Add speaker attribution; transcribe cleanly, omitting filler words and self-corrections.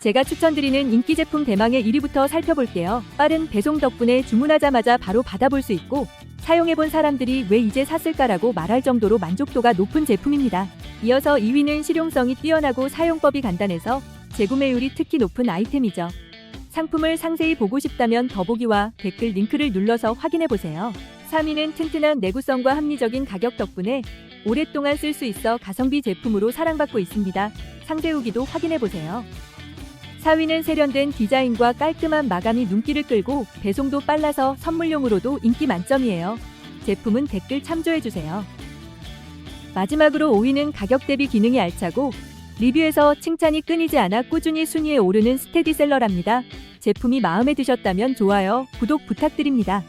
Speaker 1: 제가 추천드리는 인기 제품 대망의 1위부터 살펴볼게요. 빠른 배송 덕분에 주문하자마자 바로 받아볼 수 있고 사용해본 사람들이 왜 이제 샀을까라고 말할 정도로 만족도가 높은 제품입니다. 이어서 2위는 실용성이 뛰어나고 사용법이 간단해서 재구매율이 특히 높은 아이템이죠. 상품을 상세히 보고 싶다면 더보기와 댓글 링크를 눌러서 확인해보세요. 3위는 튼튼한 내구성과 합리적인 가격 덕분에 오랫동안 쓸 수 있어 가성비 제품으로 사랑받고 있습니다. 상세 후기도 확인해보세요. 4위는 세련된 디자인과 깔끔한 마감이 눈길을 끌고 배송도 빨라서 선물용으로도 인기 만점이에요. 제품은 댓글 참조해주세요. 마지막으로 5위는 가격 대비 기능이 알차고 리뷰에서 칭찬이 끊이지 않아 꾸준히 순위에 오르는 스테디셀러랍니다. 제품이 마음에 드셨다면 좋아요, 구독 부탁드립니다.